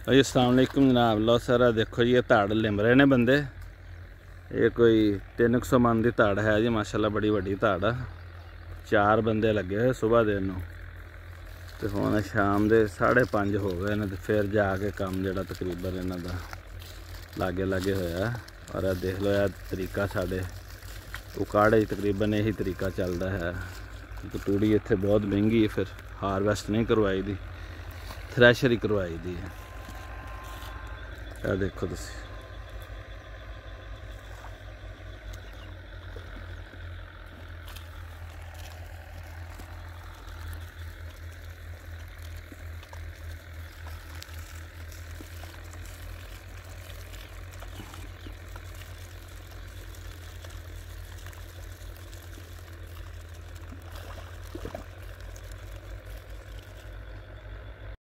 जी अस्सलाम वालेकुम जनाब। लो सारा देखो जी, ये धाड़ लिम रहे ने बंदे। ये कोई 300 मन की धाड़ है जी, माशाल्लाह बड़ी वड्डी धाड़ आ। 4 बंदे लगे हुए सुबह दिन तो हुण शाम के 5:30 हो गए ने, तो फिर जाके काम जोड़ा तकरीबन इन्हां दा लागे लागे होया। और देख लो यार तरीका साढ़े उकाड़े तकरीबन यही तरीका चलता है। क्योंकि तूड़ी इत्थे बहुत महंगी है, फिर हारवैस्ट नहीं करवाई दी, थ्रैशर ही करवाई दी है। देखो तुसी